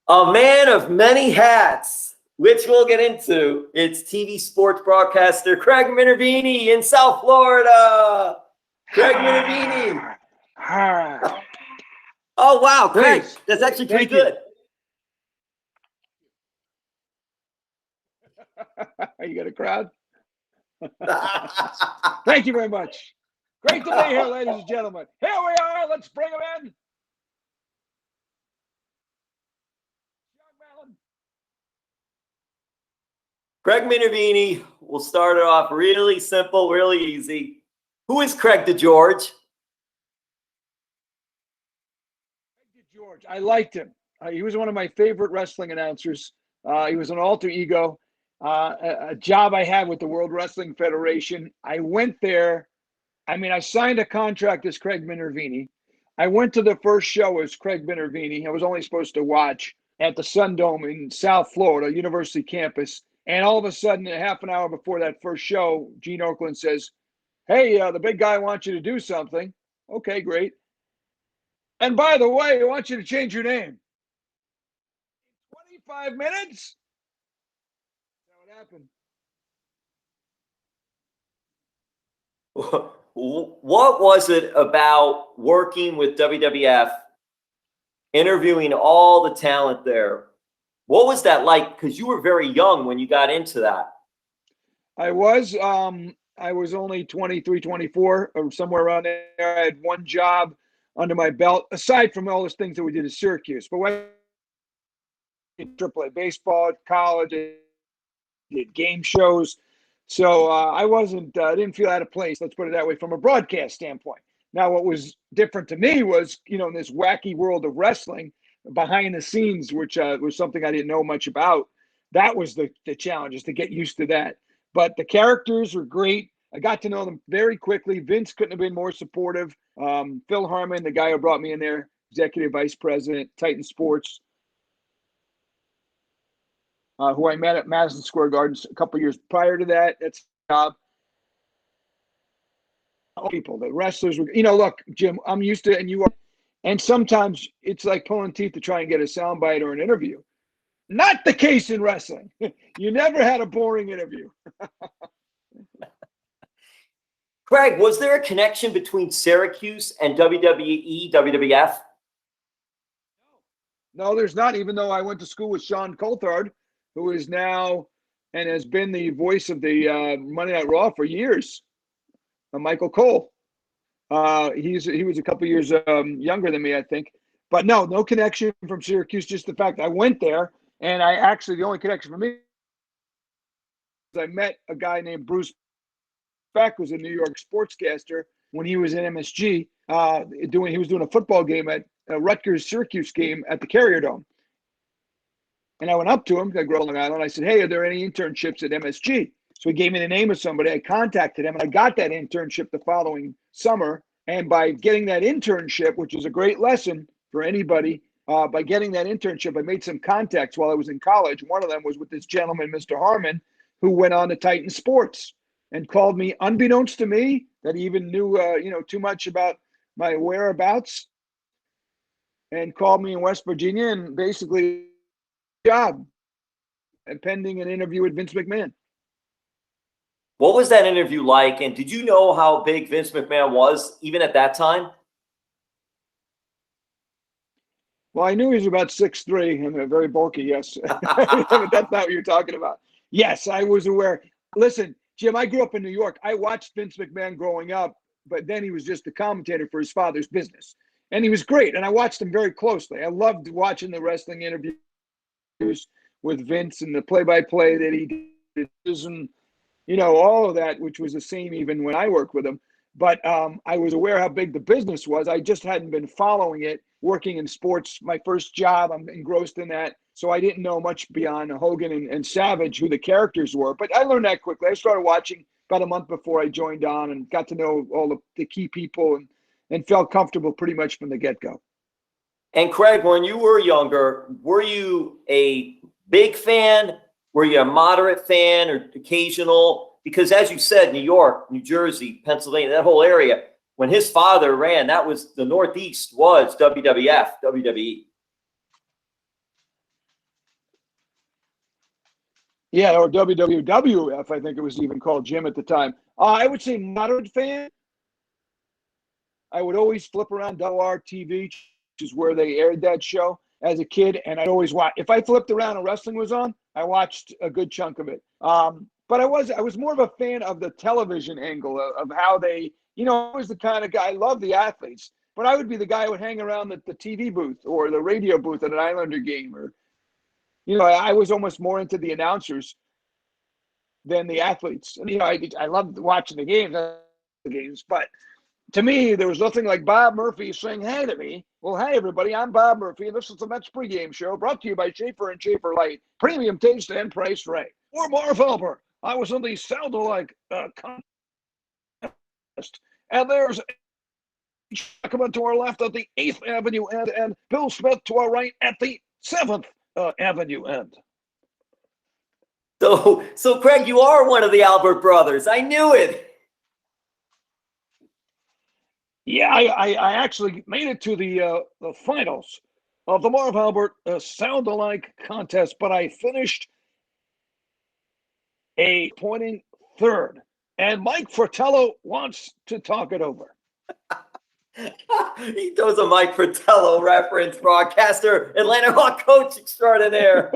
A man of many hats, which we'll get into. It's TV sports broadcaster Craig Minervini in South Florida. Craig Minervini. Oh, wow, Craig. That's actually pretty good. You got a crowd? Thank you very much. Great to be here, ladies and gentlemen. Here we are. Let's bring them in. Craig Minervini, we'll start it off really simple, really easy. Who is Craig DeGeorge? Craig DeGeorge. I liked him. He was one of my favorite wrestling announcers. He was an alter ego. A job I had with the World Wrestling Federation. I went there. I signed a contract as Craig Minervini. I went to the first show as Craig Minervini. I was only supposed to watch at the Sun Dome in South Florida, University campus. And all of a sudden, a half an hour before that first show, Gene Okerlund says, "Hey, the big guy wants you to do something." Okay, great. And by the way, I want you to change your name. 25 minutes? That's how it happened. What was it about working with WWF, interviewing all the talent there? What was that like? Because you were very young when you got into that. I was only 23, 24, or somewhere around there. I had one job under my belt, aside from all those things that we did at Syracuse. But when in AAA baseball, college, I did game shows. So I didn't feel out of place, let's put it that way, from a broadcast standpoint. Now, what was different to me was, in this wacky world of wrestling, behind the scenes, which was something I didn't know much about. That was the challenge, is to get used to that. But the characters were great. I got to know them very quickly. Vince couldn't have been more supportive. Phil Harmon, the guy who brought me in there, executive vice president, Titan Sports, who I met at Madison Square Garden a couple years prior to that. That's a job. People, the wrestlers were, look, Jim, I'm used to it, and you are. And sometimes it's like pulling teeth to try and get a soundbite or an interview. Not the case in wrestling. You never had a boring interview. Craig, was there a connection between Syracuse and WWE, WWF? No, there's not, even though I went to school with Sean Coulthard, who is now and has been the voice of the Monday Night Raw for years. Michael Cole. He was a couple years younger than me, I think. But no connection from Syracuse, just the fact I went there. And the only connection for me is I met a guy named Bruce Beck, who's a New York sportscaster, when he was in MSG. He was doing a football game at a Rutgers-Syracuse game at the Carrier Dome. And I went up to him, I grew up on Long Island. I said, "Hey, are there any internships at MSG?" So he gave me the name of somebody. I contacted him, and I got that internship the following summer. And by getting that internship, which is a great lesson for anybody, by getting that internship, I made some contacts while I was in college. One of them was with this gentleman, Mr. Harmon, who went on to Titan Sports and called me, unbeknownst to me, that he even knew, too much about my whereabouts, and called me in West Virginia and basically job and pending an interview with Vince McMahon. What was that interview like? And did you know how big Vince McMahon was even at that time? Well, I knew he was about 6'3" and very bulky, yes. But that's not what you're talking about. Yes, I was aware. Listen, Jim, I grew up in New York. I watched Vince McMahon growing up, but then he was just a commentator for his father's business. And he was great, and I watched him very closely. I loved watching the wrestling interviews with Vince and the play-by-play that he did, and all of that, which was the same even when I worked with him. But I was aware how big the business was. I just hadn't been following it. Working in sports, my first job, I'm engrossed in that. So I didn't know much beyond Hogan and Savage, who the characters were. But I learned that quickly. I started watching about a month before I joined on and got to know all the key people and felt comfortable pretty much from the get-go. And Craig, when you were younger, were you a big fan? Were you a moderate fan or occasional? Because as you said, New York, New Jersey, Pennsylvania, that whole area, when his father ran, that was the Northeast was WWF, WWE. Yeah, or WWF, I think it was even called, Jim, at the time. I would say moderate fan. I would always flip around WRTV, which is where they aired that show as a kid, and I'd always watch. If I flipped around and wrestling was on, I watched a good chunk of it. But I was more of a fan of the television angle of how they, I was the kind of guy, I love the athletes, but I would be the guy who would hang around the TV booth or the radio booth at an Islander game, or, I was almost more into the announcers than the athletes. And, I loved watching the games, but to me, there was nothing like Bob Murphy saying, "Hey," to me. Well, hey, everybody, I'm Bob Murphy, and this is the Mets pregame show brought to you by Schaefer and Schaefer Light, premium taste and price right. Or Marv Albert. I was in the sound-alike contest, and there's coming to our left at the 8th Avenue end, and Bill Smith to our right at the 7th Avenue end. So Craig, you are one of the Albert brothers. I knew it. Yeah, I actually made it to the finals of the Marv Albert sound-alike contest, but I finished a pointing third. And Mike Fratello wants to talk it over. He does a Mike Fratello reference, broadcaster, Atlanta Hawk coach extraordinaire.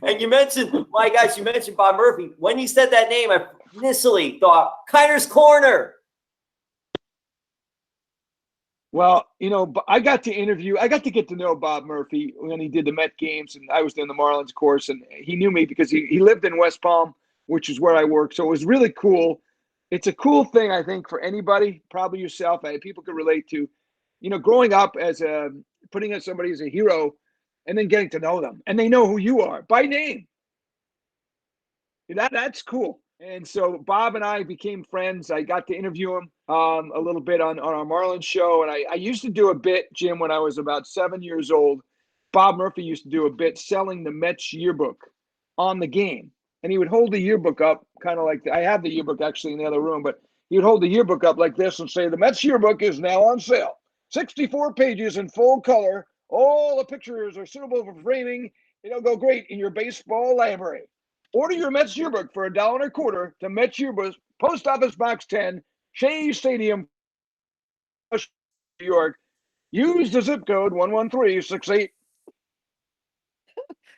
And you mentioned Bob Murphy. When you said that name, I initially thought Kiner's Corner. Well, I got to get to know Bob Murphy when he did the Met games, and I was in the Marlins course, and he knew me because he lived in West Palm, which is where I work. So it was really cool. It's a cool thing, I think, for anybody, probably yourself, people could relate to, growing up putting as somebody as a hero and then getting to know them, and they know who you are by name. That's cool. And so Bob and I became friends. I got to interview him a little bit on our Marlins show. And I used to do a bit, Jim, when I was about 7 years old. Bob Murphy used to do a bit selling the Mets yearbook on the game. And he would hold the yearbook up kind of like, I have the yearbook actually in the other room, but he would hold the yearbook up like this and say, "The Mets yearbook is now on sale. 64 pages in full color. All the pictures are suitable for framing. It'll go great in your baseball library. Order your Mets yearbook for $1.25 to Mets Yearbook, Post Office Box 10, Shea Stadium, New York. Use the zip code 11368."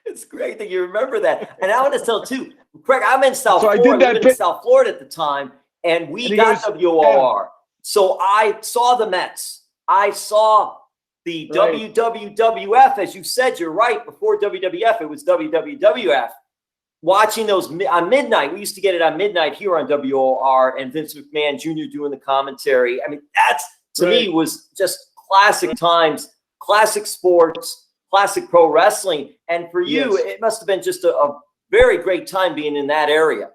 It's great that you remember that. And I want to tell too, Craig, I'm in South So I Florida. did that We lived in bit- South Florida at the time, and we And he got goes, WOR. So I saw the Mets. I saw the Right. WWF, as you said, you're right. Before WWF, it was WWF. Watching those on midnight, we used to get it on midnight here on WOR, and Vince McMahon Jr. doing the commentary. I mean, that's to me was just classic times, classic sports, classic pro wrestling. And for you, Yes. it must have been just a very great time being in that area.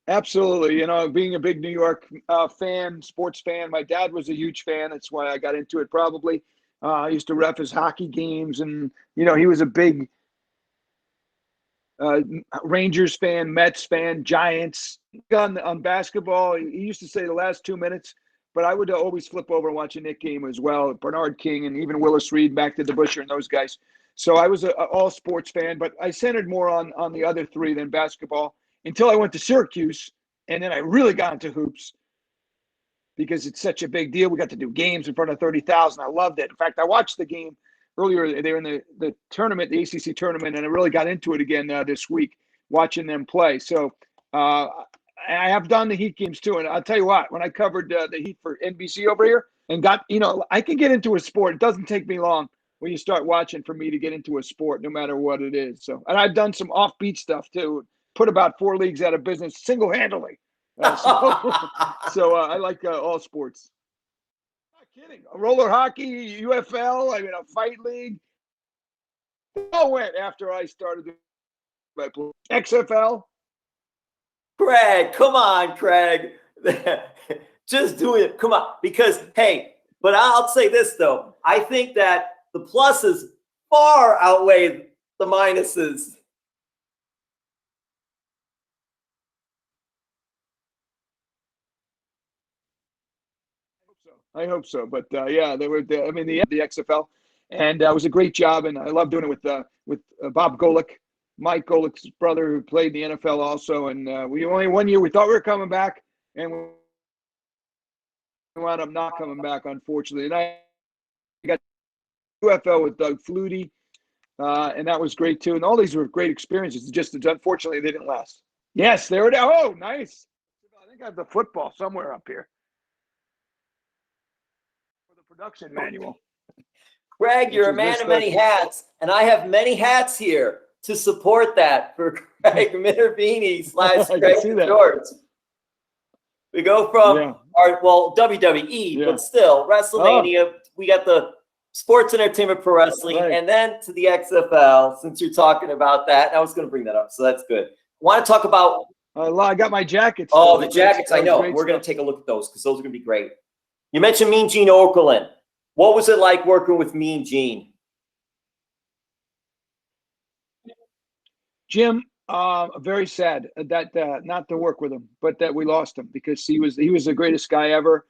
Absolutely. Being a big New York fan, sports fan, my dad was a huge fan. That's why I got into it probably. I used to ref his hockey games, and, he was a big Rangers fan, Mets fan, Giants. On basketball, he used to say the last 2 minutes, but I would always flip over and watch a Knick game as well. Bernard King and even Willis Reed, back to DeBusschere and those guys. So I was an all sports fan, but I centered more on the other three than basketball until I went to Syracuse, and then I really got into hoops because it's such a big deal. We got to do games in front of 30,000. I loved it. In fact, I watched the game earlier. They were in the tournament, the ACC tournament, and I really got into it again this week, watching them play. So I have done the Heat games too, and I'll tell you what, when I covered the Heat for NBC over here and got, I can get into a sport. It doesn't take me long when you start watching for me to get into a sport, no matter what it is. So, and I've done some offbeat stuff too. Put about 4 leagues out of business single-handedly. So I like all sports. Not kidding. Roller hockey, UFL, a fight league. They all went after I started my XFL. Craig, come on, Craig. Just do it. Come on. Because, hey, but I'll say this, though. I think that the pluses far outweigh the minuses. I hope so. But yeah, they were. The XFL, And it was a great job, and I love doing it with Bob Golick, Mike Golick's brother, who played in the NFL also. And we only 1 year we thought we were coming back, and we wound up not coming back, unfortunately. And I got UFL with Doug Flutie, and that was great too. And all these were great experiences. Just unfortunately, they didn't last. Yes, there it is. Oh, nice. I think I have the football somewhere up here. For the production manual. Craig, you're a man of many hats, and I have many hats here to support that for Craig Minervini / Craig DeGeorge. We go from WWE, but still WrestleMania. Oh. We got the sports entertainment pro wrestling, and then to the XFL. Since you're talking about that, I was going to bring that up, so that's good. Want to talk about? I got my jackets. Oh, the jackets! I know. We're going to take a look at those because those are going to be great. You mentioned Mean Gene Okerlund. What was it like working with Mean Gene? Jim, very sad that not to work with him, but that we lost him because he was the greatest guy ever.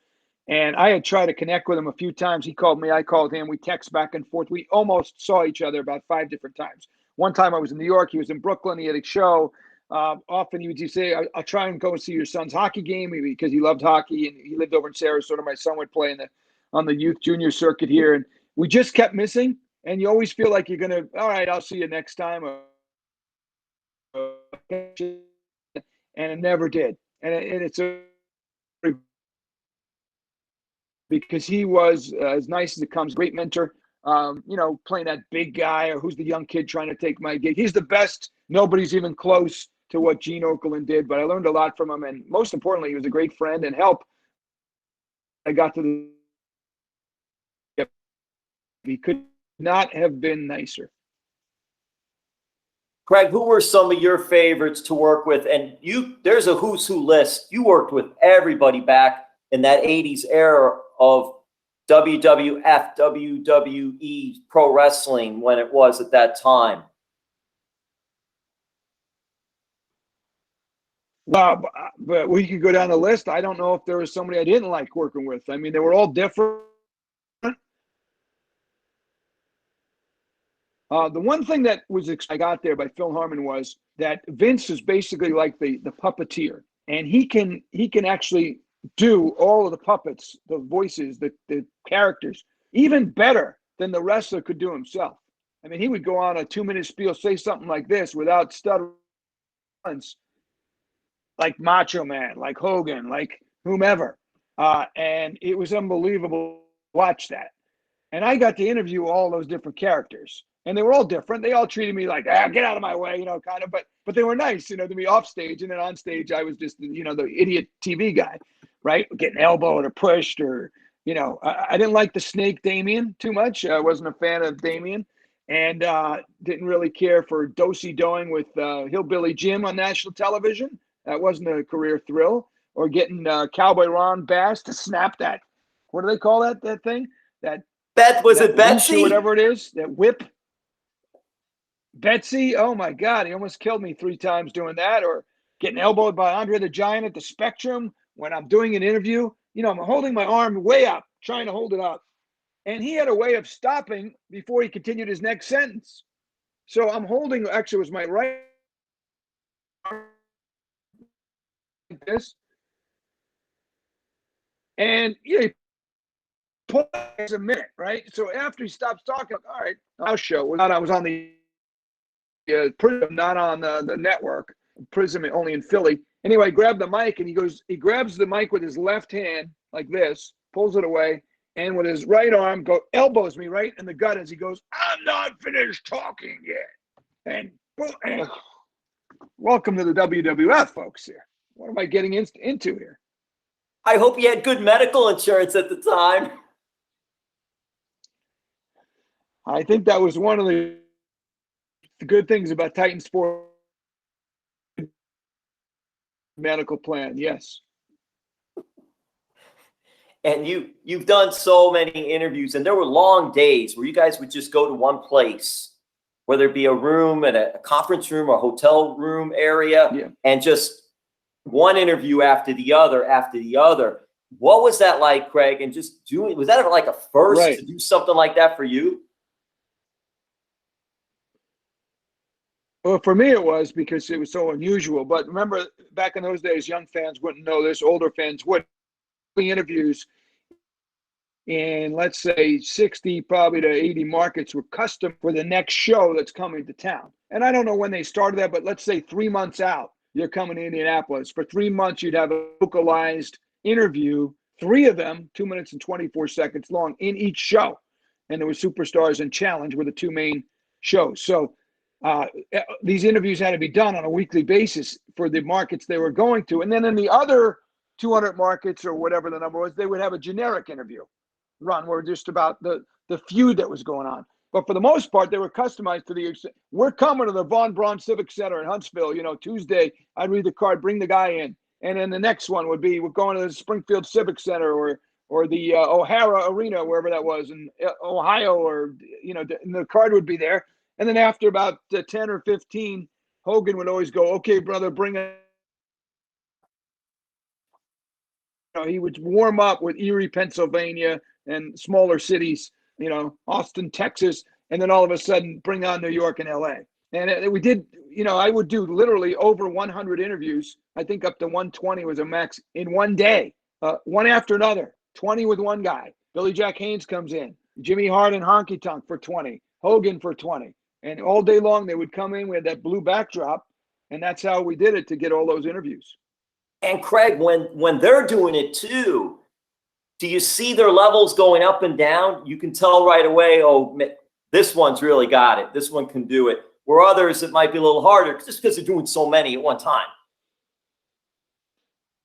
And I had tried to connect with him a few times. He called me, I called him. We text back and forth. We almost saw each other about 5 different times. One time I was in New York. He was in Brooklyn. He had a show. Often he would say, I'll try and go see your son's hockey game because he loved hockey. And he lived over in Sarasota. My son would play on the youth junior circuit here. And we just kept missing. And you always feel like you're going to, all right, I'll see you next time. And it never did. And it's because he was as nice as it comes, great mentor, playing that big guy or who's the young kid trying to take my gig. He's the best. Nobody's even close to what Gene Okerlund did, but I learned a lot from him. And most importantly, he was a great friend and help. I got to he could not have been nicer. Craig, who were some of your favorites to work with? And there's a who's who list. You worked with everybody back in that 80s era of WWF, WWE, pro wrestling when it was at that time. Well, but we could go down the list. I don't know if there was somebody I didn't like working with. I mean, they were all different. The one thing that I got there by Phil Harmon was that Vince is basically like the puppeteer, and he can actually do all of the puppets, the voices, the characters, even better than the wrestler could do himself. I mean, he would go on a 2-minute spiel, say something like this without stuttering, like Macho Man, like Hogan, like whomever, and it was unbelievable to watch that. And I got to interview all those different characters. And they were all different. They all treated me like, get out of my way, kind of. But they were nice, to me off stage. And then on stage, I was just, the idiot TV guy, right? Getting elbowed or pushed or, I didn't like the snake Damien too much. I wasn't a fan of Damien. And didn't really care for do-si-doing with Hillbilly Jim on national television. That wasn't a career thrill. Or getting Cowboy Ron Bass to snap that. What do they call that thing? That was it Betsy? Whatever it is, that whip. Betsy, oh my God, he almost killed me 3 times doing that, or getting elbowed by Andre the Giant at the Spectrum when I'm doing an interview. I'm holding my arm way up, trying to hold it up. And he had a way of stopping before he continued his next sentence. So I'm holding, actually, it was my right arm like this. And he pulled a minute, right? So after he stops talking, all right, I'll show. I was on the Prism, not on the network. Prism only in Philly. Anyway, I grabbed the mic and he grabs the mic with his left hand like this, pulls it away, and with his right arm elbows me right in the gut as he goes, "I'm not finished talking yet." And welcome to the WWF, folks. Here, what am I getting into here? I hope you had good medical insurance at the time. I think that was one of the good things about Titan Sport medical plan. Yes. And you've done so many interviews, and there were long days where you guys would just go to one place, whether it be a room at a conference room or a hotel room area, and just one interview after the other. What was that like, Craig? And just was that like a first to do something like that for you? Well, for me, it was because it was so unusual. But remember, back in those days, young fans wouldn't know this, older fans would. Interviews in, let's say, 60 probably to 80 markets were custom for the next show that's coming to town. And I don't know when they started that, but let's say 3 months out, you're coming to Indianapolis. For 3 months, you'd have a localized interview, 3 of them, 2 minutes and 24 seconds long in each show. And there were Superstars and Challenge were the 2 main shows. So these interviews had to be done on a weekly basis for the markets they were going to. And then in the other 200 markets or whatever the number was, they would have a generic interview run where just about the feud that was going on. But for the most part, they were customized to we're coming to the Von Braun Civic Center in Huntsville, Tuesday. I'd read the card, bring the guy in. And then the next one would be, we're going to the Springfield Civic Center or the O'Hara Arena, wherever that was in Ohio, or, and the card would be there. And then after about 10 or 15, Hogan would always go, okay, brother, bring it. He would warm up with Erie, Pennsylvania, and smaller cities, Austin, Texas, and then all of a sudden bring on New York and LA. And we did, I would do literally over 100 interviews. I think up to 120 was a max in one day, one after another, 20 with one guy. Billy Jack Haynes comes in, Jimmy Hart and Honky Tonk for 20, Hogan for 20. And all day long they would come in with that blue backdrop, and that's how we did it to get all those interviews. And Craig, when they're doing it too, do you see their levels going up and down? You can tell right away, oh, this one's really got it. This one can do it. Where others, it might be a little harder just because they're doing so many at one time.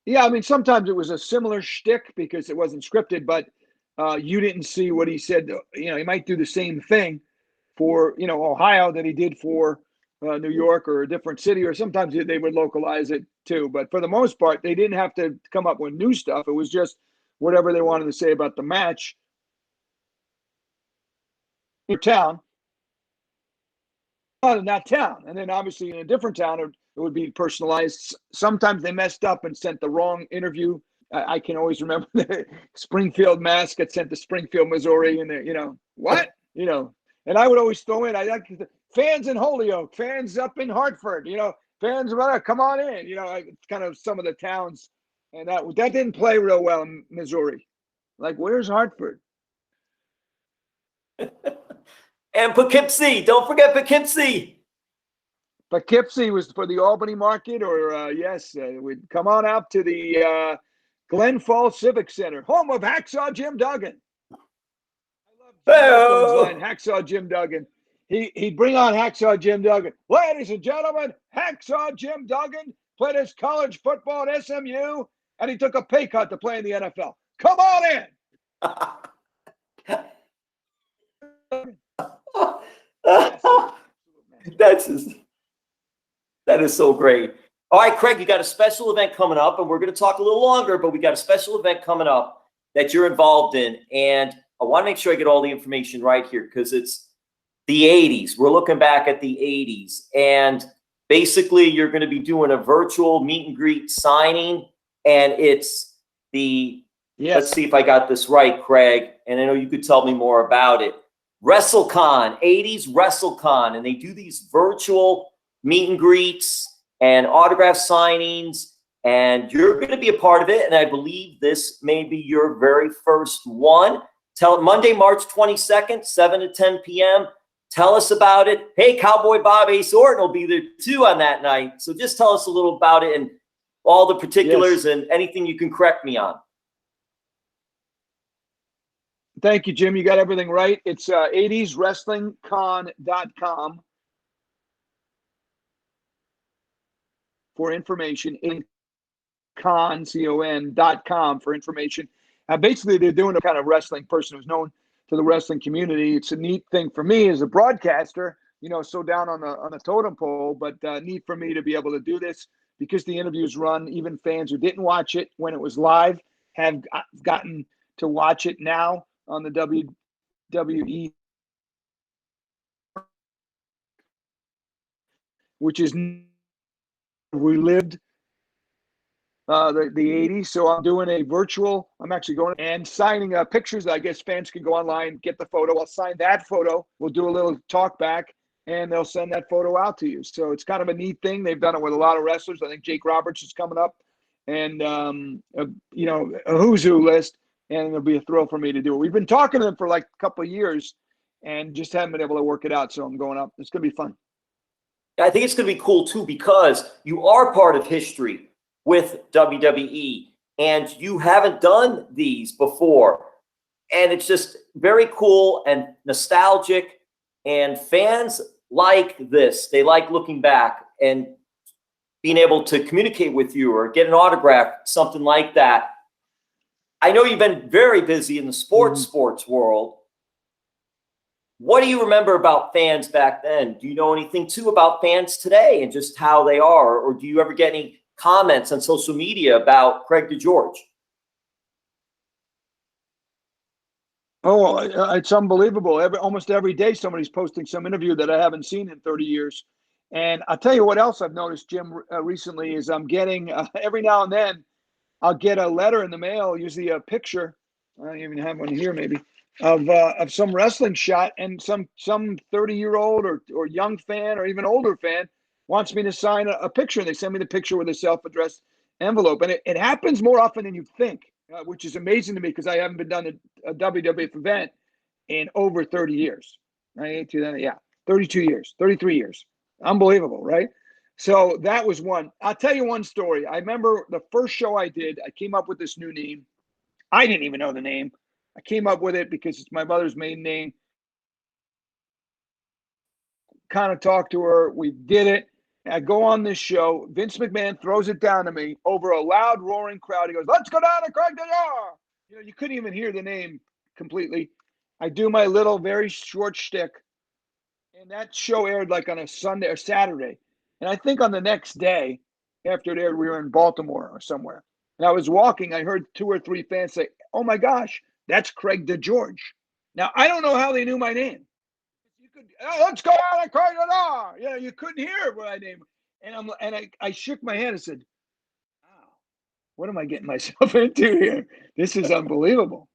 Yeah, I mean, sometimes it was a similar shtick because it wasn't scripted, but you didn't see what he said. He might do the same thing for, Ohio that he did for New York or a different city, or sometimes they would localize it too. But for the most part, they didn't have to come up with new stuff. It was just whatever they wanted to say about the match in town, in that town. And then obviously in a different town, it would be personalized. Sometimes they messed up and sent the wrong interview. I can always remember the Springfield Mass got sent to Springfield, Missouri, and what? And I would always throw in, I like fans in Holyoke, fans up in Hartford, fans, come on in, kind of some of the towns. And that didn't play real well in Missouri. Like, where's Hartford? And Poughkeepsie. Don't forget Poughkeepsie. Poughkeepsie was for the Albany market, or we'd come on out to the Glen Falls Civic Center, home of Hacksaw Jim Duggan. I love Jim Hacksaw Jim Duggan. He'd bring on Hacksaw Jim Duggan. Ladies and gentlemen, Hacksaw Jim Duggan played his college football at SMU, and he took a pay cut to play in the NFL. Come on in. That is so great. All right, Craig, you got a special event coming up, and we're going to talk a little longer, but we got a special event coming up that you're involved in, and I want to make sure I get all the information right here because it's the 80s. We're looking back at the 80s, and basically you're going to be doing a virtual meet and greet signing, and it's let's see if I got this right, Craig, and I know you could tell me more about it. WrestleCon, 80s WrestleCon, and they do these virtual meet and greets and autograph signings, and you're going to be a part of it, and I believe this may be your very first one. Monday, March 22nd, 7 to 10 p.m. Tell us about it. Hey, Cowboy Bob Ace Orton will be there too on that night. So just tell us a little about it and all the particulars and anything you can correct me on. Thank you, Jim. You got everything right. It's 80swrestlingcon.com for information. con.com for information. Basically, they're doing a kind of wrestling person who's known to the wrestling community. It's a neat thing for me as a broadcaster, so down on the totem pole, but neat for me to be able to do this because the interviews run. Even fans who didn't watch it when it was live have gotten to watch it now on the WWE, which is relived the 80s. So I'm doing a virtual, I'm actually going and signing pictures. I guess fans can go online, get the photo. I'll sign that photo. We'll do a little talk back. and they'll send that photo out to you. So it's kind of a neat thing. They've done it with a lot of wrestlers. I think Jake Roberts is coming up, and a who's who list, and it'll be a thrill for me to do it. We've been talking to them for like a couple of years, and just haven't been able to work it out. So I'm going up. It's going to be fun. I think it's going to be cool too, because you are part of history with WWE, and you haven't done these before. And it's just very cool and nostalgic, and fans like this. They like looking back and being able to communicate with you or get an autograph, something like that. I know you've been very busy in the sports world. What do you remember about fans back then? Do you know anything too about fans today and just how they are? Or do you ever get any comments on social media about Craig DeGeorge? Oh, it's unbelievable. Almost every day somebody's posting some interview that I haven't seen in 30 years. And I'll tell you what else I've noticed, Jim, recently is I'm getting, every now and then, I'll get a letter in the mail, usually a picture. I don't even have one here maybe, of some wrestling shot, and some 30-year-old or young fan or even older fan wants me to sign a picture. And they send me the picture with a self-addressed envelope. And it happens more often than you think. Which is amazing to me because I haven't been done a WWF event in over 30 years. Right? 32 years, 33 years. Unbelievable, right? So that was one. I'll tell you one story. I remember the first show I did, I came up with this new name. I didn't even know the name. I came up with it because it's my mother's maiden name. Kind of talked to her. We did it. I go on this show. Vince McMahon throws it down to me over a loud, roaring crowd. He goes, "Let's go down to Craig DeGeorge." You couldn't even hear the name completely. I do my little, very short shtick, and that show aired like on a Sunday or Saturday. And I think on the next day after it aired, we were in Baltimore or somewhere. And I was walking. I heard 2 or 3 fans say, "Oh my gosh, that's Craig DeGeorge." Now I don't know how they knew my name. Let's go out and Craig DeGeorge. You couldn't hear my name, and I shook my hand and said, "Wow, what am I getting myself into here? This is unbelievable."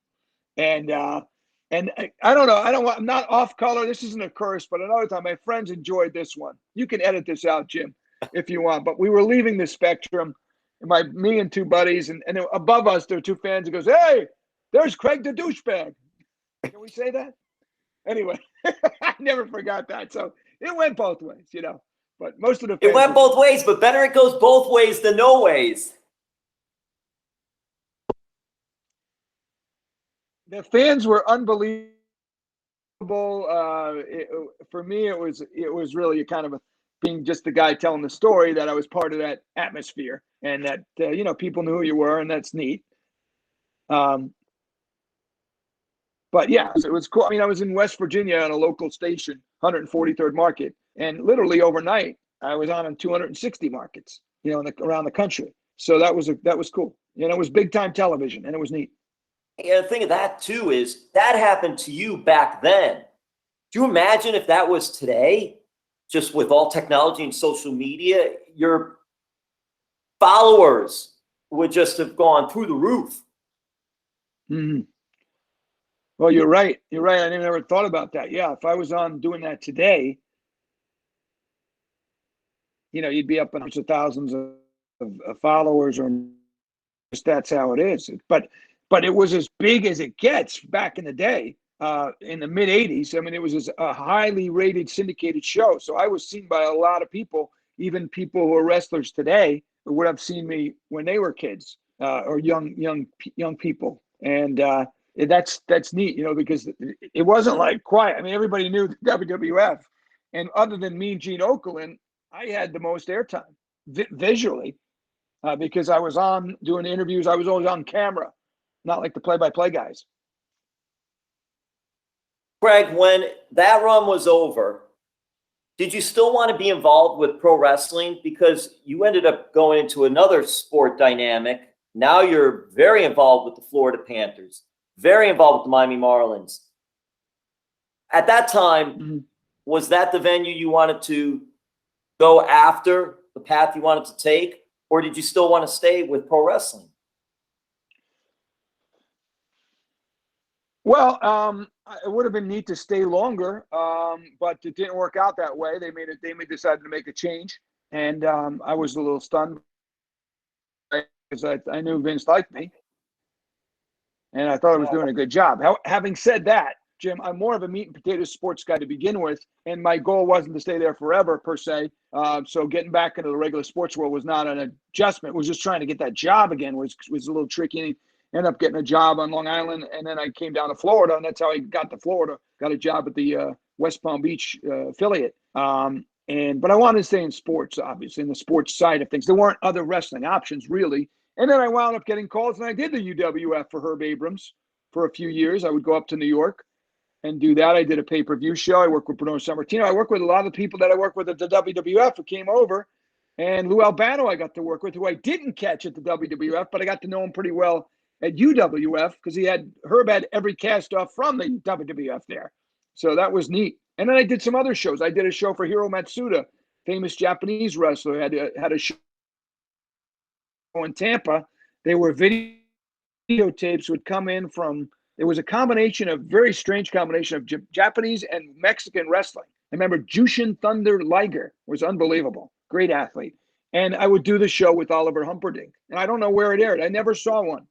And I don't know. I'm not off color. This isn't a curse, but another time, my friends enjoyed this one. You can edit this out, Jim, if you want. But we were leaving the Spectrum, me and 2 buddies, and above us there were 2 fans. It goes, "Hey, there's Craig the douchebag." Can we say that? Anyway, I never forgot that. So it went both ways, But most of the fans, It went both ways, but better it goes both ways than no ways. The fans were unbelievable. For me, it was really a kind of being just the guy telling the story that I was part of that atmosphere, and that people knew who you were, and that's neat. But yeah, it was cool. I mean, I was in West Virginia on a local station, 143rd Market, and literally overnight, I was on 260 markets, around the country. So that was cool. It was big time television, and it was neat. And the thing of that too is that happened to you back then. Do you imagine if that was today, just with all technology and social media, your followers would just have gone through the roof? Mm-hmm. Well, you're right. You're right. I never thought about that. Yeah, if I was on doing that today, you'd be up in hundreds of thousands of followers, or just that's how it is. But it was as big as it gets back in the day, in the mid '80s. I mean, it was a highly rated, syndicated show. So I was seen by a lot of people, even people who are wrestlers today, who would have seen me when they were kids, or young people, and. That's neat, because it wasn't like quiet. I mean, everybody knew the WWF, and other than Mean Gene Okerlund, I had the most airtime visually, because I was on doing interviews. I was always on camera, not like the play-by-play guys. Craig, when that run was over, did you still want to be involved with pro wrestling? Because you ended up going into another sport dynamic. Now you're very involved with the Florida Panthers. Very involved with the Miami Marlins. At that time, was that the venue you wanted to go after, the path you wanted to take, or did you still want to stay with pro wrestling? It would have been neat to stay longer, but it didn't work out that way. They decided to make a change, and I was a little stunned because I knew Vince liked me, and I thought I was doing a good job. Having said that, Jim, I'm more of a meat and potatoes sports guy to begin with, and my goal wasn't to stay there forever per se. So getting back into the regular sports world was not an adjustment. It was just trying to get that job again was a little tricky. Ended up getting a job on Long Island, and then I came down to Florida, and that's how I got to Florida. Got a job at the West Palm Beach affiliate. But I wanted to stay in sports, obviously, in the sports side of things. There weren't other wrestling options, really. And then I wound up getting calls, and I did the UWF for Herb Abrams for a few years. I would go up to New York and do that. I did a pay-per-view show. I worked with Bruno Sammartino. I worked with a lot of the people that I worked with at the WWF who came over. And Lou Albano I got to work with, who I didn't catch at the WWF, but I got to know him pretty well at UWF because Herb had every cast off from the WWF there. So that was neat. And then I did some other shows. I did a show for Hiro Matsuda, famous Japanese wrestler, had a show in Tampa. They were videotapes would come in from, it was a very strange combination of Japanese and Mexican wrestling. I remember Jushin Thunder Liger was unbelievable. Great athlete. And I would do the show with Oliver Humperdinck. And I don't know where it aired. I never saw one.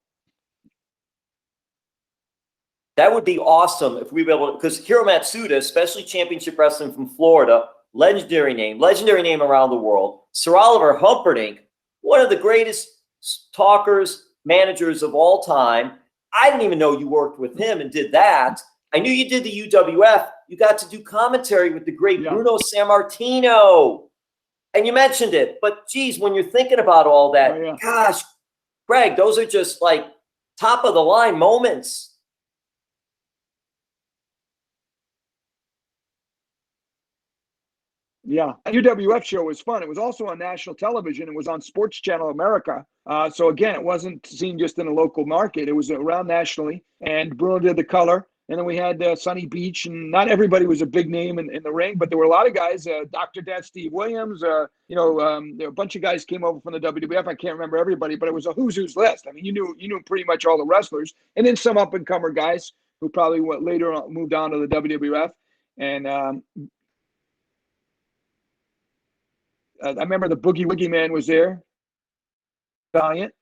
That would be awesome if we were able to, because Hiro Matsuda, especially championship wrestling from Florida, legendary name around the world. Sir Oliver Humperdinck, one of the greatest talkers, managers of all time. I didn't even know you worked with him and did that. I knew you did the UWF. You got to do commentary with the great Bruno Sammartino. And you mentioned it, but geez, when you're thinking about all that, gosh, Greg, those are just like top of the line moments. Yeah, UWF show was fun. It was also on national television. It was on Sports Channel America. So again, it wasn't seen just in a local market. It was around nationally. And Bruno did the color. And then we had Sunny Beach. And not everybody was a big name in the ring, but there were a lot of guys. Dr. Dad Steve Williams. There were a bunch of guys came over from the WWF. I can't remember everybody, but it was a who's who's list. I mean, you knew pretty much all the wrestlers, and then some up and comer guys who probably later on moved on to the WWF. And I remember the Boogie Woogie Man was there. Valiant.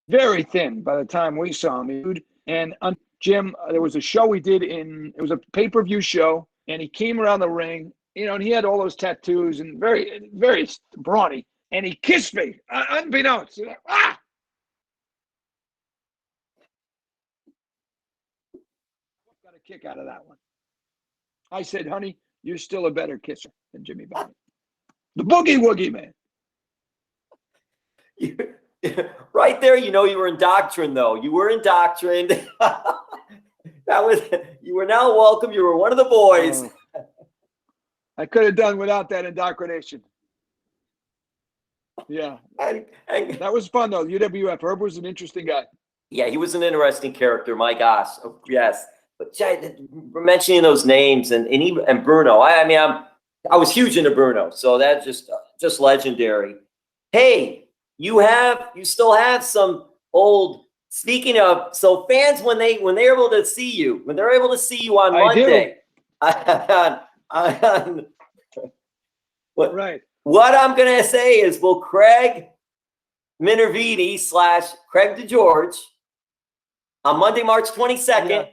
Very thin by the time we saw him, dude. And Jim, there was a show we did it was a pay-per-view show, and he came around the ring, and he had all those tattoos and very, very brawny. And he kissed me, unbeknownst. Got a kick out of that one. I said, honey, you're still a better kisser than Jimmy Valiant. The Boogie Woogie Man. Right there, you were indoctrined, though. You were indoctrined. You were now welcome. You were one of the boys. I could have done without that indoctrination. Yeah. That was fun, though. UWF. Herb was an interesting guy. Yeah, he was an interesting character. My gosh. Oh, yes. But we're mentioning those names and Bruno. I was huge into Bruno, so that's just legendary. Hey, you still have some old. Speaking of, so fans when they're able to see you on Monday, right. What I'm gonna say is, will Craig Minervini / Craig DeGeorge on Monday, March 22nd. Yeah.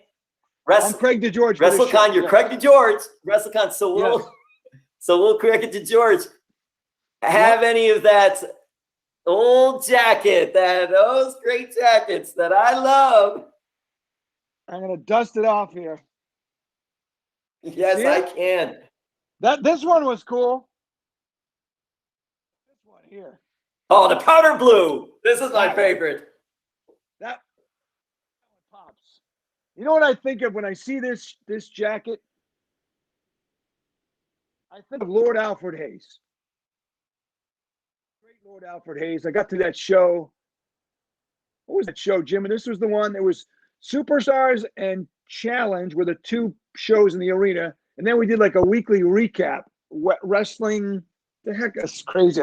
I'm Craig DeGeorge. WrestleCon, you're Craig DeGeorge. WrestleCon. So will Craig DeGeorge have any of that old jacket, those great jackets that I love? I'm gonna dust it off here. Yes, I can. This one was cool. This one here. Oh, the powder blue. This is my favorite. That one pops. You know what I think of when I see this jacket? I think of Lord Alfred Hayes. Great Lord Alfred Hayes. I got to that show. What was that show, Jim? And this was the one that was Superstars and Challenge were the two shows in the arena. And then we did like a weekly recap. Wrestling, the heck, that's crazy.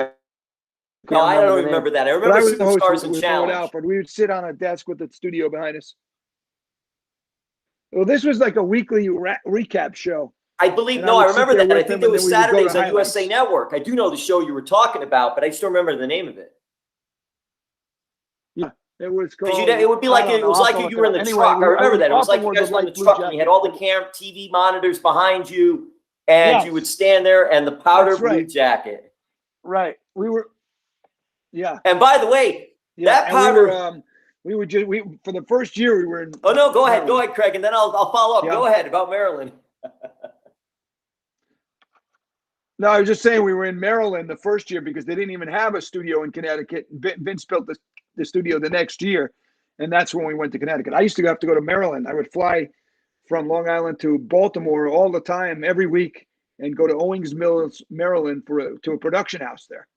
No, I don't the name. remember that. I But I remember was the host Superstars and with Challenge. Alfred. We would sit on a desk with the studio behind us. Well, this was like a weekly recap show. I believe, And no, I would sit remember there that. I with think them, it and was then we would go to Saturdays on highlights. USA Network. I do know the show you were talking about, but I just don't remember the name of it. Yeah, it was Because called. it would be like it was like you were in the truck. I remember that. It was like you guys were in the truck and you had all the TV monitors behind you, and you would stand there and the powder blue jacket. Right. We were. Yeah. And by the way, that powder. We would just for the first year we were in. Oh no, go ahead, Craig, and then I'll follow up. Yeah. Go ahead about Maryland. No, I was just saying we were in Maryland the first year because they didn't even have a studio in Connecticut. Vince built the studio the next year, and that's when we went to Connecticut. I used to have to go to Maryland. I would fly from Long Island to Baltimore all the time, every week, and go to Owings Mills, Maryland, to a production house there.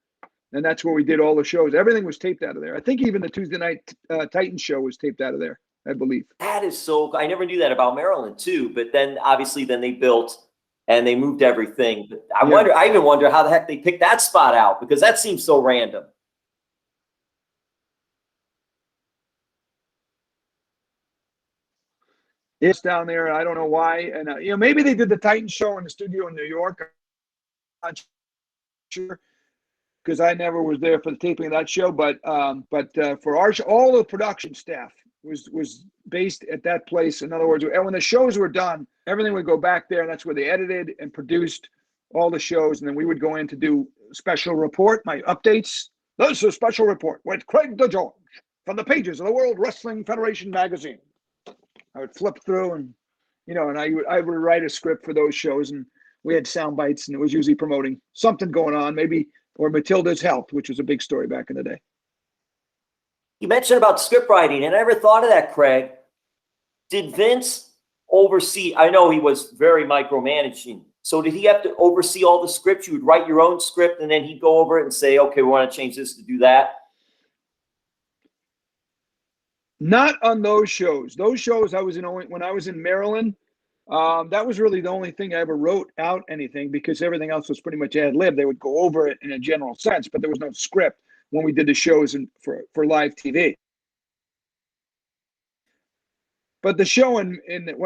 And that's where we did all the shows. Everything was taped out of there. I think even the Tuesday Night Titans show was taped out of there, I believe. That is so. I never knew that about Maryland too. But then obviously, they built and they moved everything. But I even wonder how the heck they picked that spot out, because that seems so random. It's down there. I don't know why. And maybe they did the Titans show in the studio in New York. I'm not sure, because I never was there for the taping of that show. But for our show, all the production staff was based at that place. In other words, when the shows were done, everything would go back there, and that's where they edited and produced all the shows. And then we would go in to do special report, my updates. This is a special report with Craig DeGeorge from the pages of the World Wrestling Federation magazine. I would flip through and I would write a script for those shows, and we had sound bites, and it was usually promoting something going on, maybe, or Matilda's health, which was a big story back in the day. You mentioned about script writing, and I never thought of that, Craig. Did Vince oversee? I know he was very micromanaging. So did he have to oversee all the scripts? You would write your own script, and then he'd go over it and say, okay, we want to change this to do that? Not on those shows. Those shows I was in when I was in Maryland. That was really the only thing I ever wrote out anything, because everything else was pretty much ad lib. They would go over it in a general sense, but there was no script when we did the shows for live TV. But the show when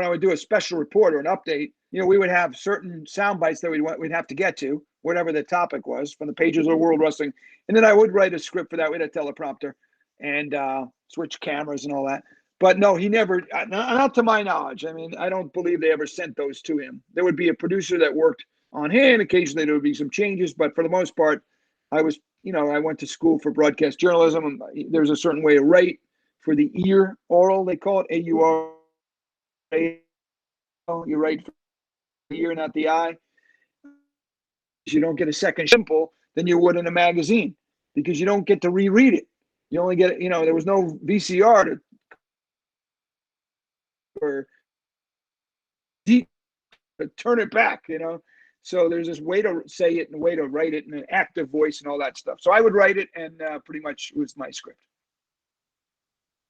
I would do a special report or an update, we would have certain sound bites that we'd have to get to, whatever the topic was, from the pages of World Wrestling. And then I would write a script for that. We had a teleprompter and switch cameras and all that. But no, he never, not to my knowledge. I mean, I don't believe they ever sent those to him. There would be a producer that worked on hand. Occasionally there would be some changes, but for the most part, I went to school for broadcast journalism. There's a certain way to write for the ear, oral, they call it, AUR. You write for the ear, not the eye. You don't get a second simple than you would in a magazine, because you don't get to reread it. You only get, there was no VCR or deep to turn it back, So there's this way to say it and a way to write it and an active voice and all that stuff. So I would write it, and pretty much it was my script.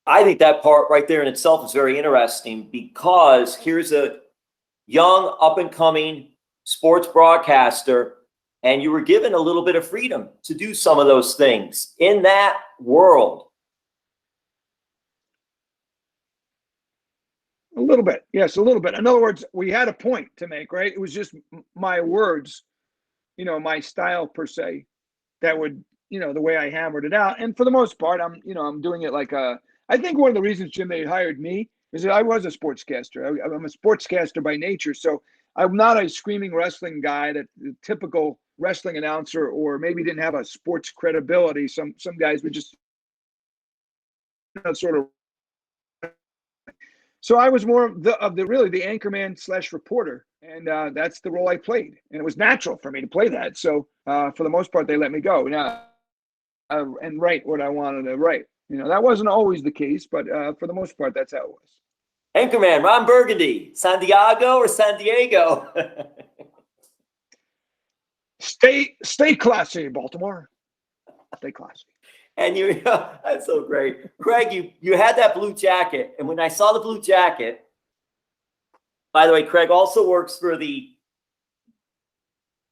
I think that part right there in itself is very interesting, because here's a young, up-and-coming sports broadcaster, and you were given a little bit of freedom to do some of those things in that world. A little bit. Yes, a little bit. In other words, we had a point to make, right? It was just my words, my style per se, that would, the way I hammered it out. And for the most part, I'm doing it like I think one of the reasons, Jim, they hired me is that I was a sportscaster. I'm a sportscaster by nature. So I'm not a screaming wrestling guy, that the typical wrestling announcer, or maybe didn't have a sports credibility. Some guys would just sort of. So I was more of the anchorman / reporter, and that's the role I played, and it was natural for me to play that. So for the most part, they let me go and write what I wanted to write. That wasn't always the case, but for the most part, that's how it was. Anchorman, Ron Burgundy, San Diego or San Diego? Stay classy, Baltimore. Stay classy. And that's so great. Craig, you had that blue jacket. And when I saw the blue jacket, by the way, Craig also works for the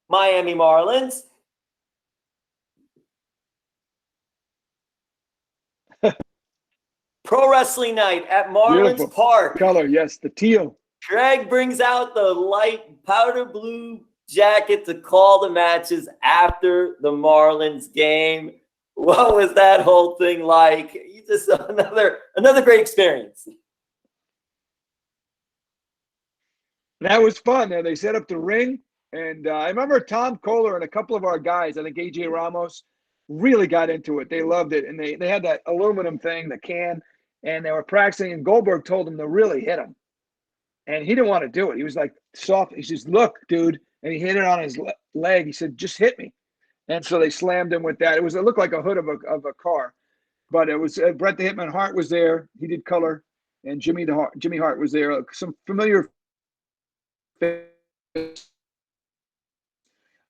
Miami Marlins. Pro Wrestling Night at Marlins Beautiful Park. color, yes, the teal. Craig brings out the light powder blue jacket to call the matches after the Marlins game. What was that whole thing like? You just another great experience. That was fun. They set up the ring, and I remember Tom Kohler and a couple of our guys, I think AJ Ramos, really got into it. They loved it, and they had that aluminum thing, the can, and they were practicing, and Goldberg told them to really hit him. And he didn't want to do it. He was like soft. He says, look, dude. And he hit it on his leg. He said, just hit me. And so they slammed him with that. It looked like a hood of a car. But it was Bret the Hitman Hart was there. He did color. And Jimmy Hart was there. Some familiar faces.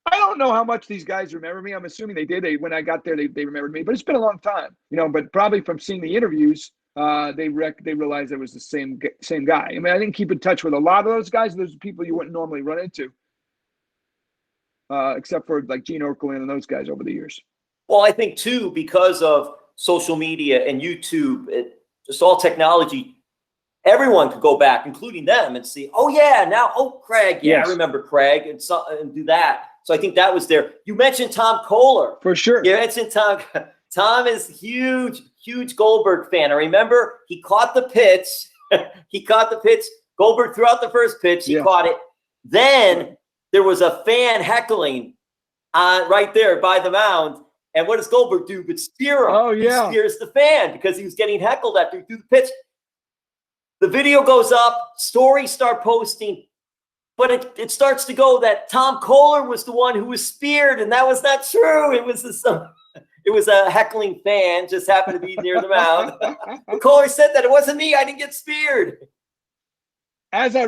I don't know how much these guys remember me. I'm assuming they did. When I got there, they remembered me. But it's been a long time. But probably from seeing the interviews, they realized it was the same guy. I mean, I didn't keep in touch with a lot of those guys. Those people you wouldn't normally run into, except for like Gene Okerlund and those guys over the years. Well, I think too, because of social media and YouTube, just all technology, everyone could go back, including them, and see, Craig, yes. I remember Craig, and do that. So I think that was there. You mentioned Tom Kohler. For sure. You mentioned Tom. Tom is huge Goldberg fan. I remember he caught the pitch. Goldberg threw out the first pitch. He caught it. Then there was a fan heckling right there by the mound. And what does Goldberg do but spear him? Oh, yeah. He spears the fan because he was getting heckled after he threw the pitch. The video goes up. Stories start posting. But it starts to go that Tom Kohler was the one who was speared, and that was not true. It was a heckling fan, just happened to be near the mound. Kohler said that it wasn't me. I didn't get speared. As I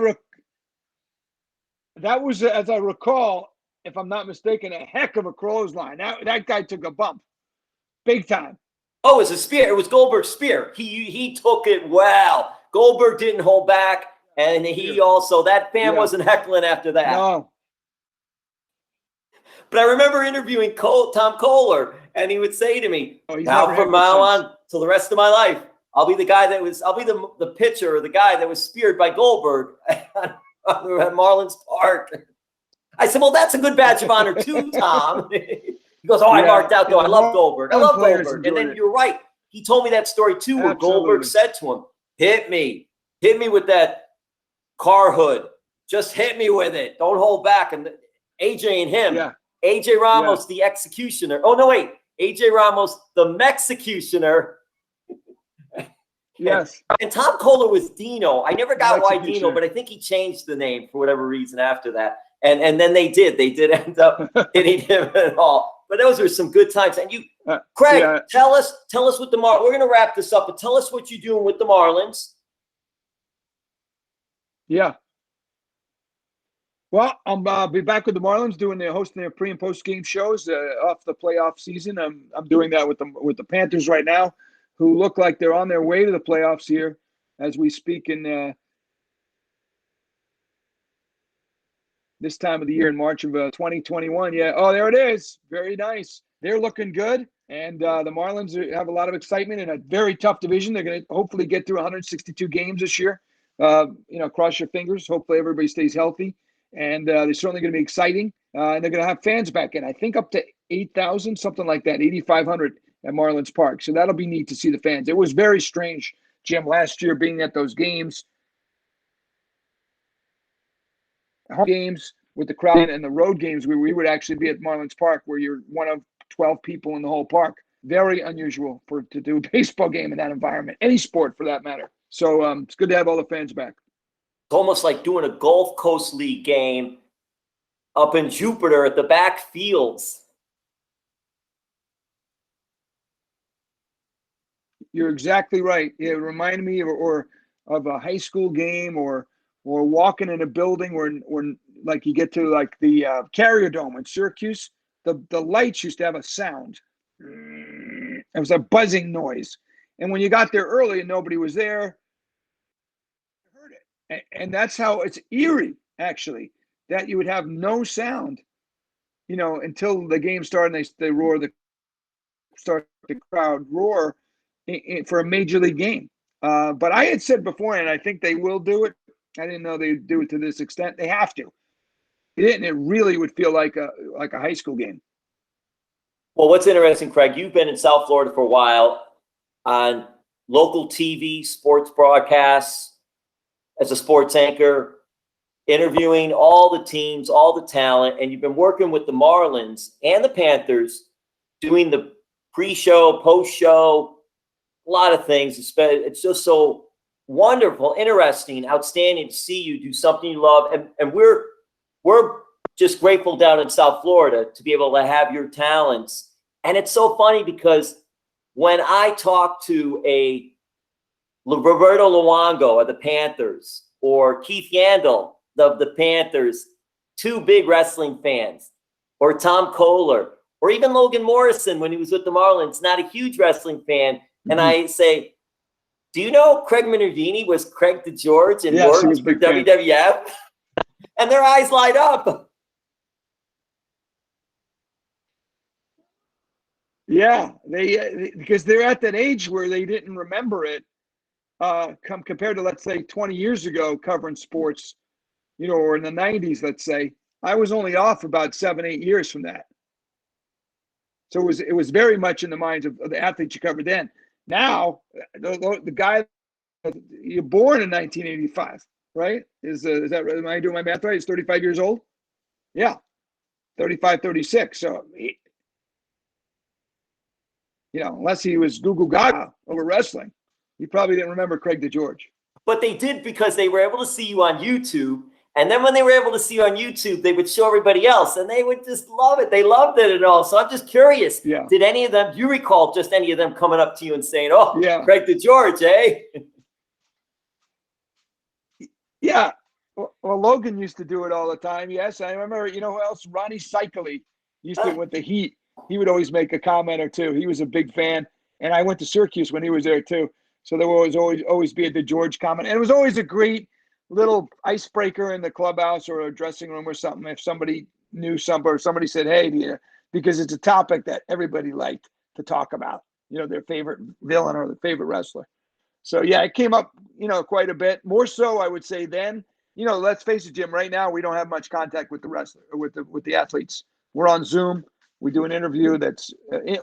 recall, if I'm not mistaken, a heck of a clothesline. That guy took a bump, big time. Oh, it was a spear. It was Goldberg's spear. He took it well. Goldberg didn't hold back, and that fan wasn't heckling after that. No. But I remember interviewing Tom Kohler, and he would say to me, now from now on till the rest of my life, I'll be the pitcher or the guy that was speared by Goldberg at Marlins Park. I said, well, that's a good badge of honor too, Tom. He goes, I marked out though. I love Goldberg. And then you're right. He told me that story too, where Goldberg said to him, hit me with that car hood. Just hit me with it. Don't hold back. And AJ and him. Yeah. AJ Ramos, the executioner. Oh, no, wait. AJ Ramos, the Mexecutioner. Yes. And Tom Kohler was Dino. I never got why Dino, but I think he changed the name for whatever reason after that. And then they did. They did end up hitting him at all. But those were some good times. And you, Craig, tell us what the Marlins. We're going to wrap this up, but tell us what you're doing with the Marlins. Yeah. Well, I'll be back with the Marlins hosting their pre and post game shows off the playoff season. I'm doing that with the Panthers right now, who look like they're on their way to the playoffs here as we speak in this time of the year in March of 2021. Yeah. Oh, there it is. Very nice. They're looking good. And the Marlins have a lot of excitement in a very tough division. They're going to hopefully get through 162 games this year. Cross your fingers. Hopefully everybody stays healthy. And they're certainly going to be exciting. And they're going to have fans back in, I think up to 8,000, something like that, 8,500 at Marlins Park. So that'll be neat to see the fans. It was very strange, Jim, last year being at those games. Home games with the crowd and the road games where we would actually be at Marlins Park where you're one of 12 people in the whole park. Very unusual to do a baseball game in that environment, any sport for that matter. So it's good to have all the fans back. It's almost like doing a Gulf Coast League game up in Jupiter at the back fields. You're exactly right. It reminded me of a high school game or walking in a building where like you get to like the Carrier Dome in Syracuse. The lights used to have a sound. It was a buzzing noise. And when you got there early and nobody was there, you heard it. And that's how it's eerie, actually, that you would have no sound, until the game started and they roar, the crowd roar for a major league game. But I had said before, and I think they will do it. I didn't know they'd do it to this extent. They have to. It really would feel like a high school game. Well, what's interesting, Craig, you've been in South Florida for a while on local TV, sports broadcasts, as a sports anchor, interviewing all the teams, all the talent, and you've been working with the Marlins and the Panthers, doing the pre-show, post-show, a lot of things. It's just so wonderful, interesting, outstanding to see you do something you love. And we're just grateful down in South Florida to be able to have your talents. And it's so funny because when I talk to a Roberto Luongo of the Panthers or Keith Yandel of the Panthers, two big wrestling fans, or Tom Kohler, or even Logan Morrison when he was with the Marlins, not a huge wrestling fan. And I say, do you know Craig Minervini was Craig DeGeorge and yes, worked for WWF? And their eyes light up. Yeah, they because they're at that age where they didn't remember it compared to, let's say, 20 years ago covering sports, or in the 90s, let's say. I was only off about 7-8 years from that. So it was very much in the minds of the athletes you covered then. Now, the guy, you're born in 1985, right? Is that right? Am I doing my math right? He's 35 years old? Yeah, 35, 36. So, unless he was Goo Goo Gaga over wrestling, he probably didn't remember Craig DeGeorge. But they did because they were able to see you on YouTube. And then when they were able to see you on YouTube, they would show everybody else, and they would just love it. They loved it and all. So I'm just curious. Yeah. Did any of them, do you recall just any of them coming up to you and saying, oh, yeah, Craig DeGeorge, eh? Yeah. Well, Logan used to do it all the time. Yes, I remember, who else? Ronnie Cycli used to, with the Heat. He would always make a comment or two. He was a big fan. And I went to Syracuse when he was there too. So there was always be a DeGeorge comment. And it was always a great little icebreaker in the clubhouse or a dressing room or something. If somebody knew something or somebody said, hey, because it's a topic that everybody liked to talk about, their favorite villain or their favorite wrestler. So, yeah, it came up, quite a bit. More so, I would say then, let's face it, Jim, right now we don't have much contact with the wrestler or with the athletes. We're on Zoom. We do an interview that's a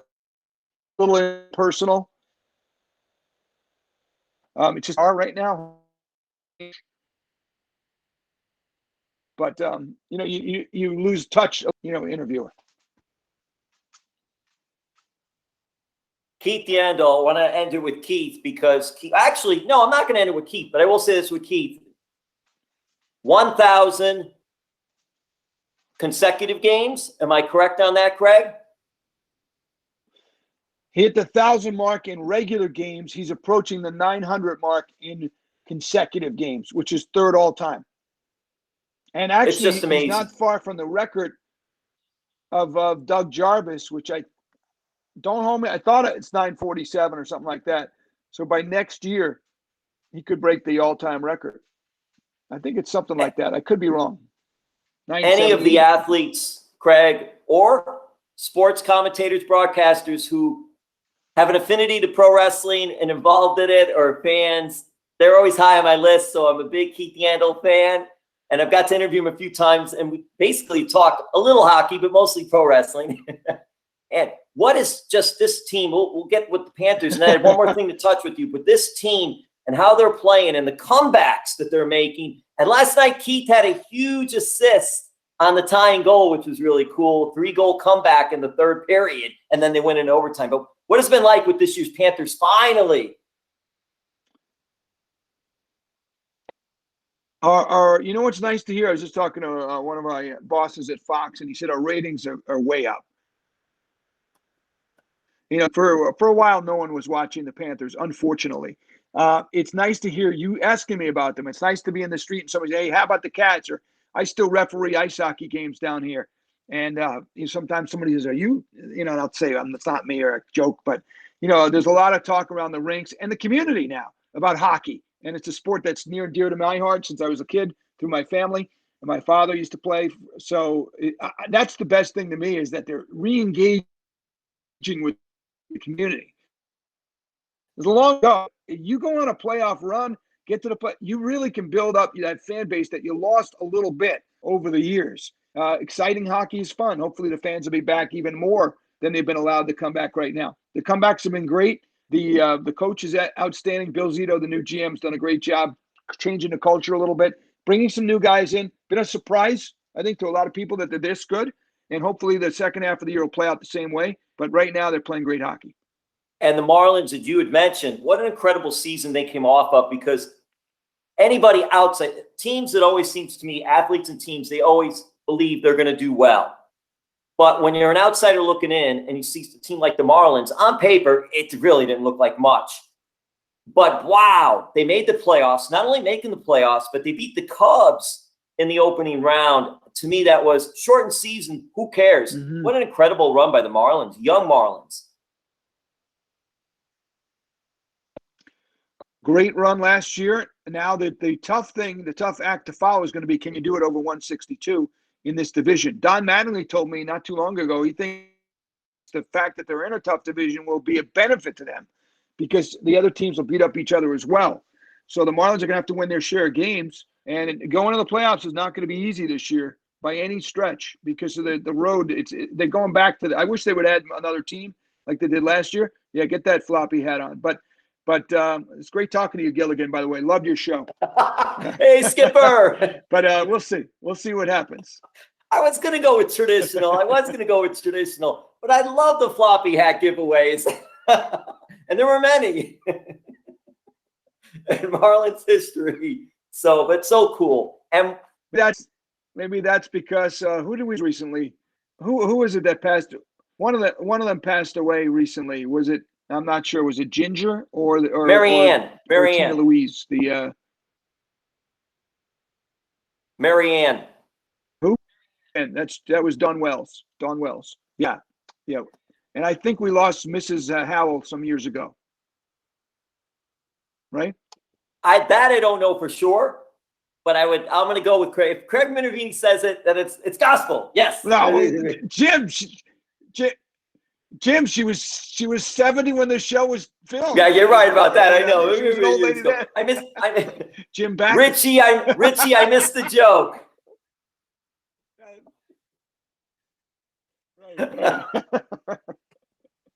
little impersonal. It's just hard right now. But, you lose touch, interviewer. Keith Yandel, I want to end it with Keith because actually, no, I'm not going to end it with Keith, but I will say this with Keith. 1,000 consecutive games. Am I correct on that, Craig? He hit the 1,000 mark in regular games. He's approaching the 900 mark in consecutive games, which is third all time. And actually, it's just amazing. He's not far from the record of Doug Jarvis, which I thought it's 947 or something like that. So by next year, he could break the all-time record. I think it's something like that. I could be wrong. Any of the athletes, Craig, or sports commentators, broadcasters who have an affinity to pro wrestling and involved in it, or fans, they're always high on my list. So I'm a big Keith Yandel fan. And I've got to interview him a few times, and we basically talked a little hockey, but mostly pro wrestling. And what is just this team? We'll get with the Panthers, and I had one more thing to touch with you. But this team and how they're playing and the comebacks that they're making. And last night, Keith had a huge assist on the tying goal, which was really cool. 3-goal comeback in the third period, and then they went into overtime. But what has it been like with this year's Panthers finally? What's nice to hear? I was just talking to one of my bosses at Fox, and he said our ratings are way up. For a while, no one was watching the Panthers, unfortunately. It's nice to hear you asking me about them. It's nice to be in the street and somebody say, hey, how about the Cats? Or I still referee ice hockey games down here. And sometimes somebody says, are you? And I'll say, it's not me or a joke. But, there's a lot of talk around the rinks and the community now about hockey. And it's a sport that's near and dear to my heart since I was a kid through my family. And my father used to play. So that's the best thing to me is that they're re-engaging with the community. It's a long go. If you go on a playoff run, get to the play, you really can build up that fan base that you lost a little bit over the years. Exciting hockey is fun. Hopefully the fans will be back even more than they've been allowed to come back right now. The comebacks have been great. The coach is outstanding. Bill Zito, the new GM, has done a great job changing the culture a little bit, bringing some new guys in. Been a surprise, I think, to a lot of people that they're this good. And hopefully the second half of the year will play out the same way. But right now they're playing great hockey. And the Marlins that you had mentioned, what an incredible season they came off of, because anybody outside, teams that always seems to me, athletes and teams, they always believe they're going to do well. But when you're an outsider looking in and you see a team like the Marlins, on paper, it really didn't look like much. But wow, they made the playoffs, not only making the playoffs, but they beat the Cubs in the opening round. To me, that was shortened season. Who cares? Mm-hmm. What an incredible run by the Marlins, young Marlins. Great run last year. Now the tough act to follow is going to be, can you do it over 162 in this division? Don Mattingly told me not too long ago, he thinks the fact that they're in a tough division will be a benefit to them because the other teams will beat up each other as well. So the Marlins are going to have to win their share of games, and going to the playoffs is not going to be easy this year by any stretch because of the road. They're going back to I wish they would add another team like they did last year. Yeah, get that floppy hat on. But it's great talking to you, Gilligan, by the way. Loved your show. Hey, Skipper. But we'll see. We'll see what happens. I was going to go with traditional. But I love the floppy hat giveaways. And there were many in Marlins history. But so cool. And maybe that's because who did we recently? Who was it that passed? One of them passed away recently. Was it? I'm not sure. Was it Ginger or Marianne? Tina Louise. Marianne. Who? And that was Dawn Wells. Dawn Wells. Yeah. And I think we lost Mrs. Howell some years ago. Right? I don't know for sure, but I'm going to go with Craig. If Craig Minervini says it, then it's gospel. Yes. No, Jim, she was 70 when the show was filmed. Yeah, you're right about that. I know. She was an old lady then. I missed Jim back. Richie, I missed the joke. Right.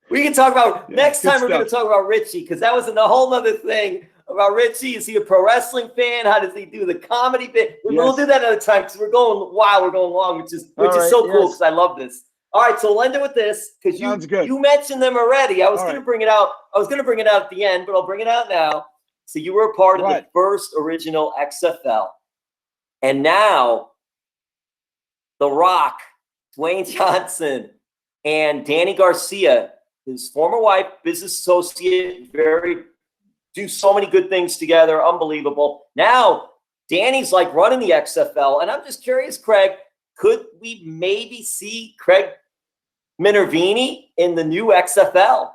We can talk about next time. We're going to talk about Richie because that was a whole other thing about Richie. Is he a pro wrestling fan? How does he do the comedy bit? We'll do that another time because we're going long, which is so cool because I love this. All right, so we'll end it with this because you mentioned them already. I was going to bring it out. I was going to bring it out at the end, but I'll bring it out now. So you were a part of the first original XFL, and now The Rock, Dwayne Johnson, and Danny Garcia, his former wife, business associate, do so many good things together, unbelievable. Now Danny's like running the XFL, and I'm just curious, Craig, could we maybe see Craig Minervini in the new XFL?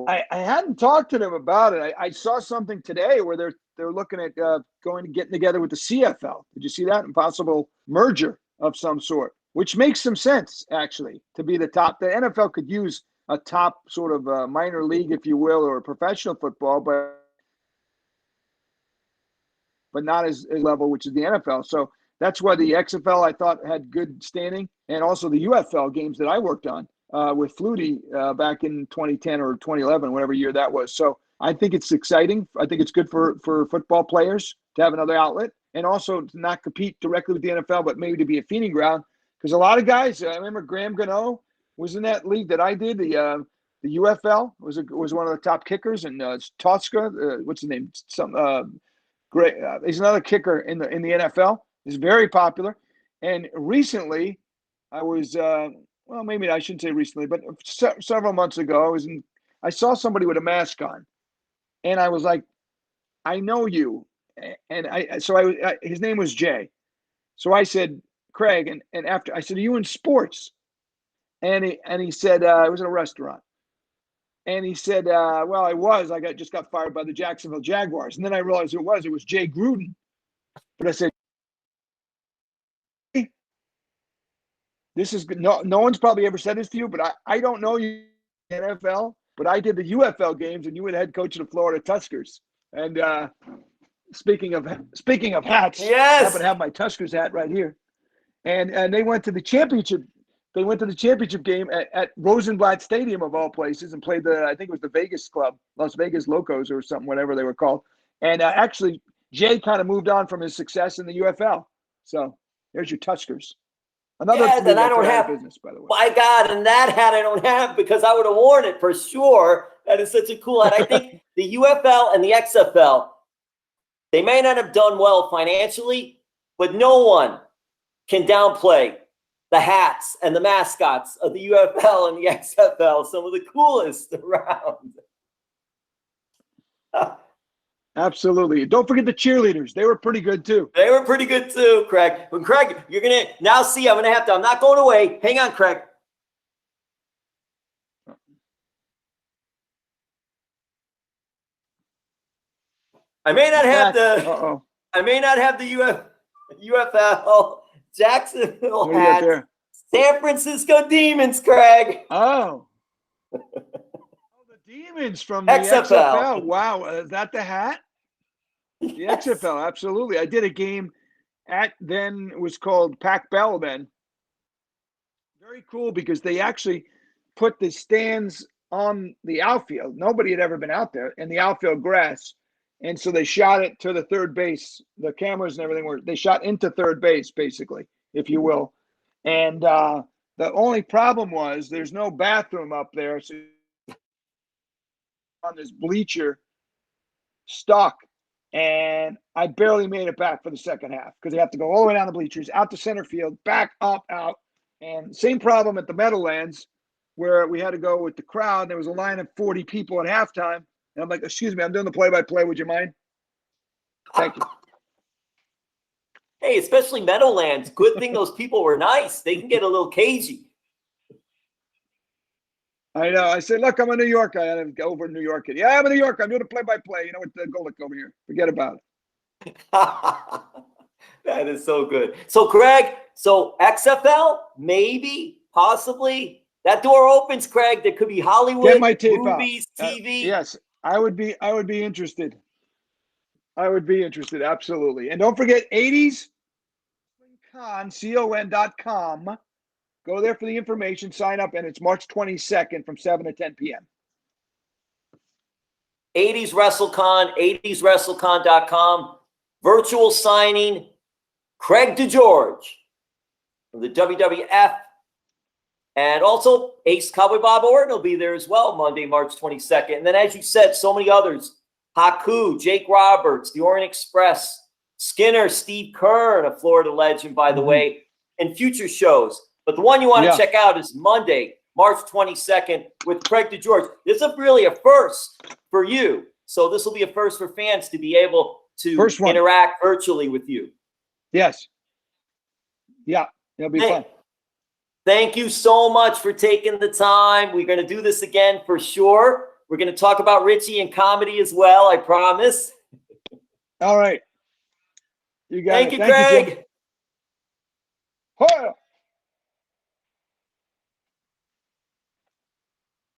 I hadn't talked to them about it. I saw something today where they're looking at getting together with the CFL. Did you see that? Impossible merger of some sort, which makes some sense, actually, to be the top. The NFL could use a top sort of minor league, if you will, or professional football, but not as level, which is the NFL. So that's why the XFL, I thought, had good standing, and also the UFL games that I worked on with Flutie back in 2010 or 2011, whatever year that was. So I think it's exciting. I think it's good for football players to have another outlet, and also to not compete directly with the NFL, but maybe to be a feeding ground. Because a lot of guys, I remember Graham Gano was in that league that I did, the UFL, was one of the top kickers, and Tosca, what's his name? Great. He's another kicker in the NFL. He's very popular. And recently, I was well, maybe I shouldn't say recently, but several months ago, I saw somebody with a mask on, and I was like, I know you, and his name was Jay. So I said, Craig, and after I said, are you in sports? And he said, I was in a restaurant. And he said, well, I was. I just got fired by the Jacksonville Jaguars. And then I realized it was Jay Gruden. But I said, this is good. No one's probably ever said this to you, but I don't know you NFL, but I did the UFL games, and you were the head coach of the Florida Tuskers. And speaking of hats, I happen to have my Tuskers hat right here. And they went to the championship. They went to the championship game at Rosenblatt Stadium of all places and played I think it was the Vegas club, Las Vegas Locos or something, whatever they were called. And actually, Jay kind of moved on from his success in the UFL. So there's your Tuskers. Another that I don't have business, by the way. My God, and that hat I don't have because I would have worn it for sure. That is such a cool hat. I think the UFL and the XFL, they may not have done well financially, but no one can downplay the hats and the mascots of the UFL and the XFL. Some of the coolest around. Absolutely. Don't forget the cheerleaders. They were pretty good too. They were pretty good too, Craig. But Craig, you're going to now see, I'm not going away. Hang on, Craig. I may not have the UFL Jacksonville hat. San Francisco Demons, Craig. Oh. The Demons from the XFL. Wow. Is that the hat? The yes. XFL, absolutely. I did a game then it was called Pac Bell then. Very cool because they actually put the stands on the outfield. Nobody had ever been out there, and the outfield grass. And so they shot it to the third base. The cameras and everything they shot into third base, basically, if you will. And the only problem was there's no bathroom up there. So on this bleacher stock. And I barely made it back for the second half because they have to go all the way down the bleachers, out to center field, back up, out. And same problem at the Meadowlands where we had to go with the crowd. There was a line of 40 people at halftime. And I'm like, excuse me, I'm doing the play-by-play. Would you mind? Thank you. Hey, especially Meadowlands. Good thing those people were nice. They can get a little cagey. I know. I said, look, I'm a New Yorker. I had to go over to New York. Yeah, I'm a New Yorker. I'm doing a play-by-play. You know what? Go look over here. Forget about it. That is so good. So, Craig, XFL, maybe, possibly. That door opens, Craig. There could be Hollywood, get my tape movies, out. TV. Yes, I would be interested. I would be interested, absolutely. And don't forget 80s con.com. Go there for the information, sign up, and it's March 22nd from 7 to 10 p.m. 80s WrestleCon, 80swrestlecon.com. Virtual signing, Craig DeGeorge from the WWF. And also, Ace Cowboy Bob Orton will be there as well, Monday, March 22nd. And then, as you said, so many others. Haku, Jake Roberts, the Orient Express, Skinner, Steve Kern, a Florida legend, by the way, and future shows. But the one you want to check out is Monday, March 22nd with Craig DeGeorge. This is really a first for you. So this will be a first for fans to be able to interact virtually with you. Yes. Yeah, it'll be fun. Thank you so much for taking the time. We're going to do this again for sure. We're going to talk about Richie and comedy as well, I promise. All right. You got it. Thank you, Craig. Hoya.